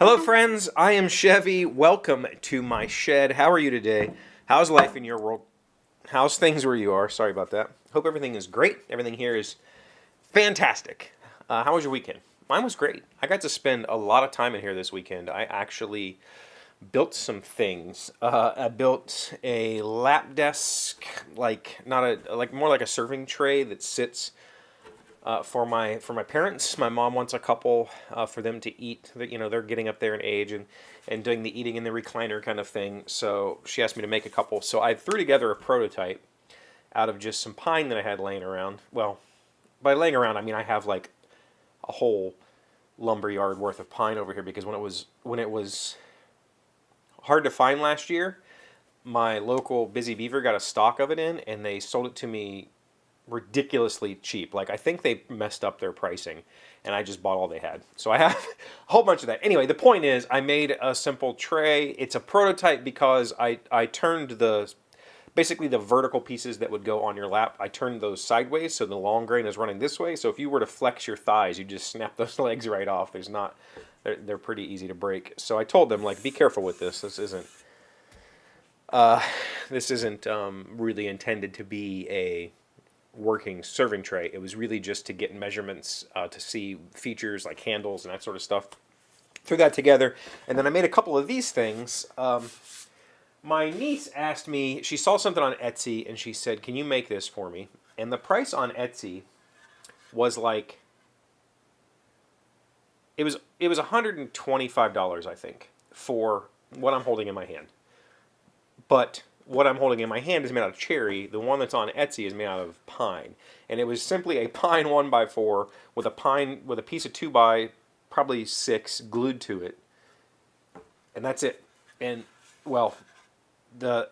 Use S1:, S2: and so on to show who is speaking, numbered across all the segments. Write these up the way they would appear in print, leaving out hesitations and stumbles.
S1: Hello friends, I am Chevy. Welcome to my shed. How are you today? How's life in your world? How's things where you are? Sorry about that. Hope everything is great. Everything here is fantastic. How was your weekend? Mine was great. I got to spend a lot of time in here this weekend. I actually built some things. I built a lap desk, like not a like more like a serving tray that sits for my parents. My mom wants a couple for them to eat. You know, they're getting up there in age and doing the eating in the recliner kind of thing. So she asked me to make a couple. So I threw together a prototype out of just some pine that I had laying around. Well, by laying around I mean I have like a whole lumberyard worth of pine over here because when it was hard to find last year, my local Busy Beaver got a stock of it in and they sold it to me ridiculously cheap. Like I think they messed up their pricing and I just bought all they had. So I have a whole bunch of that. Anyway, the point is I made a simple tray. It's a prototype because I turned basically the vertical pieces that would go on your lap, I turned those sideways so the long grain is running this way. So if you were to flex your thighs, you just snap those legs right off. They're pretty easy to break. So I told them, like, be careful with this. This isn't really intended to be a working serving tray. It was really just to get measurements to see features like handles and that sort of stuff. Threw that together, and then I made a couple of these things. My niece asked me, she saw something on Etsy, and she said, can you make this for me? And the price on Etsy was like, it was $125, I think, for what I'm holding in my hand. But what I'm holding in my hand is made out of cherry. The one that's on Etsy is made out of pine. And it was simply a pine 1x4 with a piece of 2x, probably 6, glued to it. And that's it. And, well, the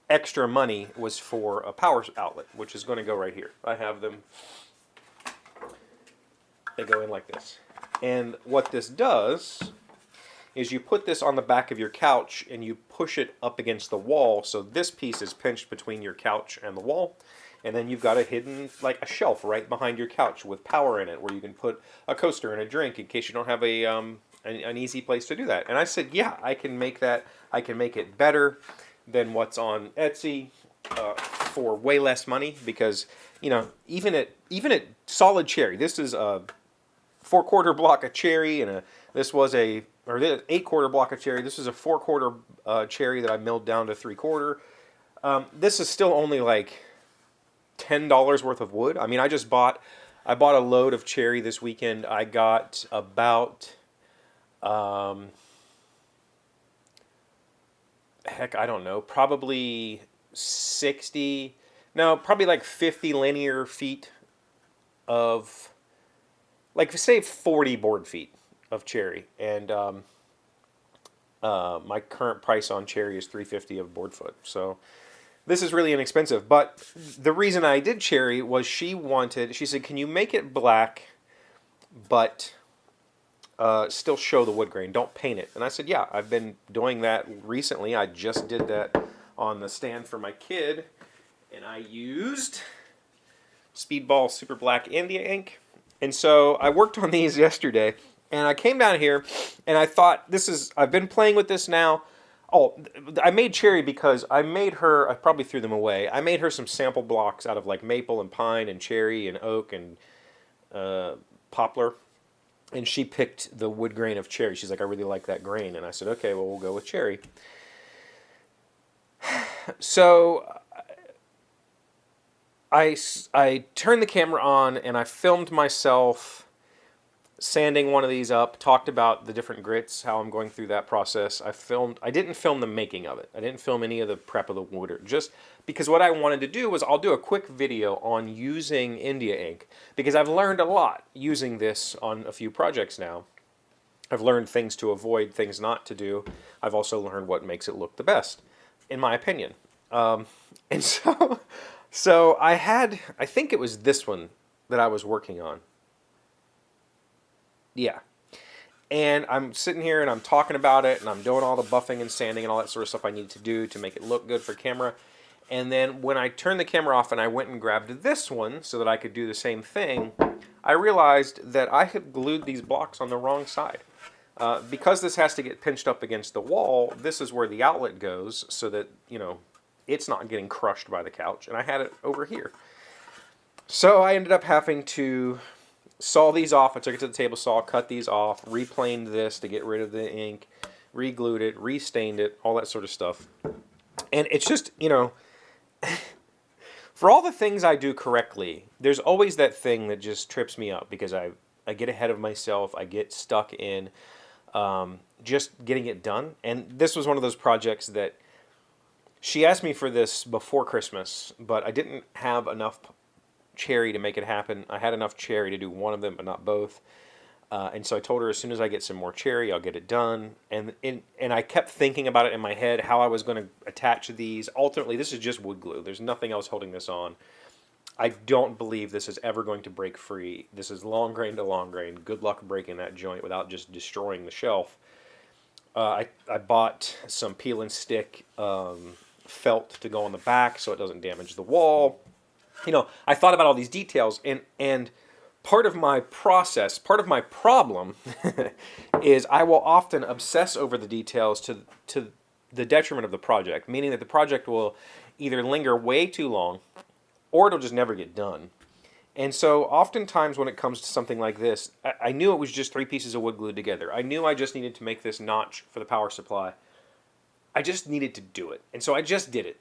S1: extra money was for a power outlet, which is going to go right here. I have them. They go in like this. And what this does is you put this on the back of your couch and you push it up against the wall, so this piece is pinched between your couch and the wall, and then you've got a hidden, like a shelf right behind your couch with power in it where you can put a coaster and a drink in case you don't have an easy place to do that. And I said, yeah, I can make that. I can make it better than what's on Etsy for way less money because, you know, even at solid cherry, this is a 4/4 block of cherry and this was a 8/4 block of cherry. This is a 4/4 cherry that I milled down to 3/4. This is still only like $10 worth of wood. I mean, I bought a load of cherry this weekend. I got about heck, I don't know, probably probably like 50 linear feet of, like, say 40 board feet of cherry, and my current price on cherry is $350 a board foot. So this is really inexpensive. But the reason I did cherry was she said, can you make it black, but still show the wood grain? Don't paint it. And I said, yeah, I've been doing that recently. I just did that on the stand for my kid, and I used Speedball Super Black India ink. And so I worked on these yesterday, and I came down here, and I thought, I've been playing with this now. Oh, I made cherry because I probably threw them away. I made her some sample blocks out of like maple and pine and cherry and oak and poplar. And she picked the wood grain of cherry. She's like, I really like that grain. And I said, okay, well, we'll go with cherry. So I turned the camera on and I filmed myself sanding one of these up, talked about the different grits, how I'm going through that process. I didn't film the making of it. I didn't film any of the prep of the wood, just because what I wanted to do was I'll do a quick video on using India ink because I've learned a lot using this on a few projects now. I've learned things to avoid, things not to do. I've also learned what makes it look the best, in my opinion. And so I think it was this one that I was working on. Yeah. And I'm sitting here and I'm talking about it and I'm doing all the buffing and sanding and all that sort of stuff I need to do to make it look good for camera. And then when I turned the camera off and I went and grabbed this one so that I could do the same thing, I realized that I had glued these blocks on the wrong side. because this has to get pinched up against the wall, this is where the outlet goes so that, it's not getting crushed by the couch. And I had it over here. So I ended up having to saw these off. I took it to the table saw, cut these off, replaned this to get rid of the ink, re-glued it, re-stained it, all that sort of stuff. And it's just, for all the things I do correctly, there's always that thing that just trips me up because I get ahead of myself. I get stuck in just getting it done. And this was one of those projects that she asked me for this before Christmas, but I didn't have enough cherry to make it happen. I had enough cherry to do one of them, but not both. And so I told her as soon as I get some more cherry, I'll get it done. And I kept thinking about it in my head, how I was going to attach these. Ultimately, this is just wood glue. There's nothing else holding this on. I don't believe this is ever going to break free. This is long grain to long grain. Good luck breaking that joint without just destroying the shelf. I bought some peel and stick felt to go on the back so it doesn't damage the wall. I thought about all these details, and part of my process, part of my problem is I will often obsess over the details to the detriment of the project, meaning that the project will either linger way too long or it'll just never get done. And so oftentimes when it comes to something like this, I knew it was just 3 pieces of wood glued together. I knew I just needed to make this notch for the power supply. I just needed to do it. And so I just did it.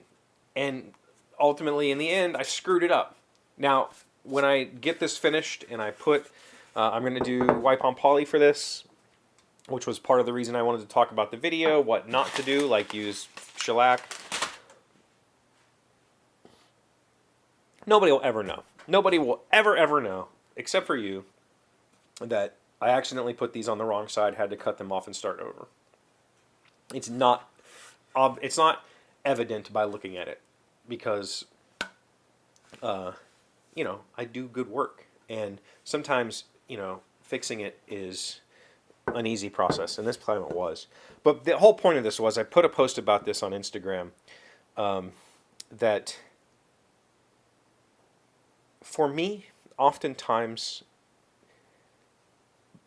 S1: And ultimately, in the end, I screwed it up. Now, when I get this finished and I put, I'm going to do wipe on poly for this, which was part of the reason I wanted to talk about the video, what not to do, like use shellac. Nobody will ever know. Nobody will ever know, except for you, that I accidentally put these on the wrong side, had to cut them off and start over. It's not evident by looking at it because, I do good work. And sometimes, fixing it is an easy process, and this time it was. But the whole point of this was I put a post about this on Instagram that for me, oftentimes,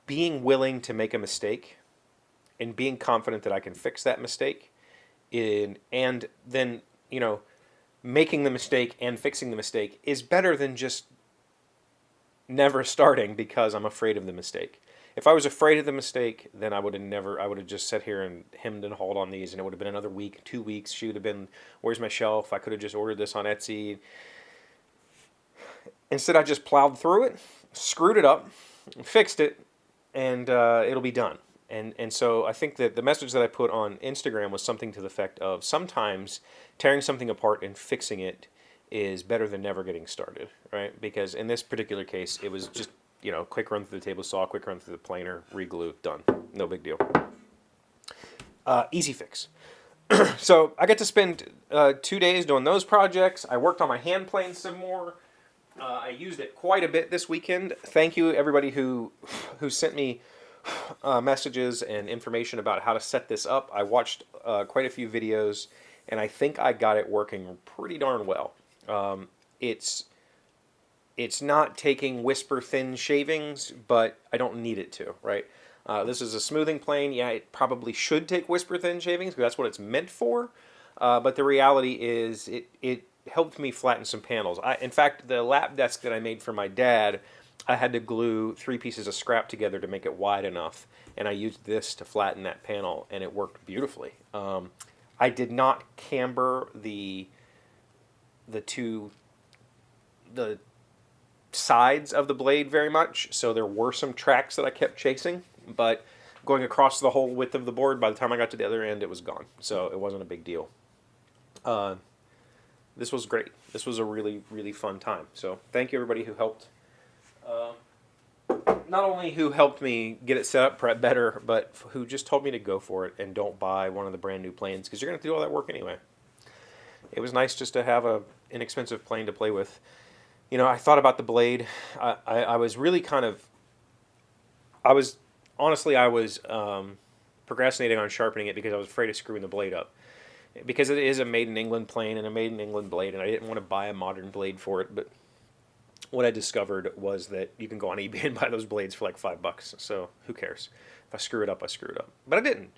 S1: being willing to make a mistake and being confident that I can fix that mistake and then, making the mistake and fixing the mistake is better than just never starting because I'm afraid of the mistake. If I was afraid of the mistake, then I would have just sat here and hemmed and hawed on these, and it would have been another week, 2 weeks. She would have been, where's my shelf? I could have just ordered this on Etsy. Instead, I just plowed through it, screwed it up, fixed it, and it'll be done. And so I think that the message that I put on Instagram was something to the effect of sometimes tearing something apart and fixing it is better than never getting started, right? Because in this particular case, it was just, quick run through the table saw, quick run through the planer, re-glue, done. No big deal. Easy fix. So I got to spend 2 days doing those projects. I worked on my hand plane some more. I used it quite a bit this weekend. Thank you, everybody who sent me messages and information about how to set this up. I watched quite a few videos, and I think I got it working pretty darn well. It's not taking whisper thin shavings, but I don't need it to, right? This is a smoothing plane. Yeah, it probably should take whisper thin shavings because that's what it's meant for. But the reality is it helped me flatten some panels. In fact, the lap desk that I made for my dad, I had to glue 3 pieces of scrap together to make it wide enough, and I used this to flatten that panel, and it worked beautifully. I did not camber the sides of the blade very much, so there were some tracks that I kept chasing, but going across the whole width of the board, by the time I got to the other end, it was gone, so it wasn't a big deal. This was great. This was a really, really fun time. So thank you, everybody who helped. Not only who helped me get it set up better, but who just told me to go for it and don't buy one of the brand new planes because you're going to do all that work anyway. It was nice just to have a inexpensive plane to play with. I thought about the blade. I was really I was procrastinating on sharpening it because I was afraid of screwing the blade up. Because it is a made in England plane and a made in England blade, and I didn't want to buy a modern blade for it, but what I discovered was that you can go on eBay and buy those blades for like $5. So who cares? If I screw it up, I screw it up. But I didn't.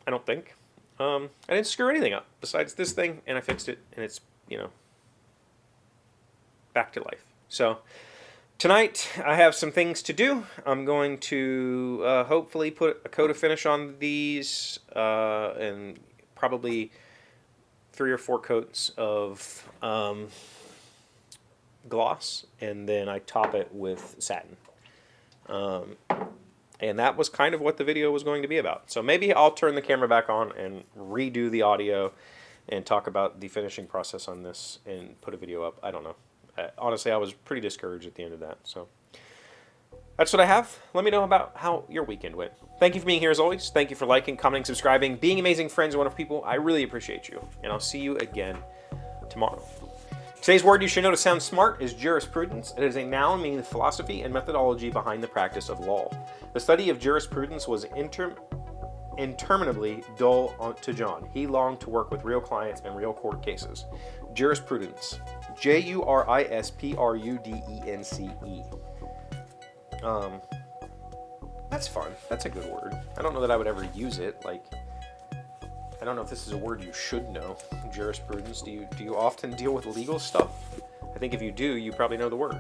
S1: I don't think. I didn't screw anything up besides this thing, and I fixed it, and it's, you know, back to life. So tonight I have some things to do. I'm going to hopefully put a coat of finish on these, and probably 3 or 4 coats of gloss, and then I top it with satin. And that was kind of what the video was going to be about. So maybe I'll turn the camera back on and redo the audio and talk about the finishing process on this and put a video up. I don't know. Honestly, I was pretty discouraged at the end of that. So that's what I have. Let me know about how your weekend went. Thank you for being here as always. Thank you for liking, commenting, subscribing, being amazing friends and wonderful people. I really appreciate you. And I'll see you again tomorrow. Today's word you should know to sound smart is jurisprudence. It is a noun meaning the philosophy and methodology behind the practice of law. The study of jurisprudence was interminably dull to John. He longed to work with real clients and real court cases. Jurisprudence. Jurisprudence. That's fun. That's a good word. I don't know that I would ever use it. Like, I don't know if this is a word you should know. Jurisprudence. Do you often deal with legal stuff? I think if you do, you probably know the word.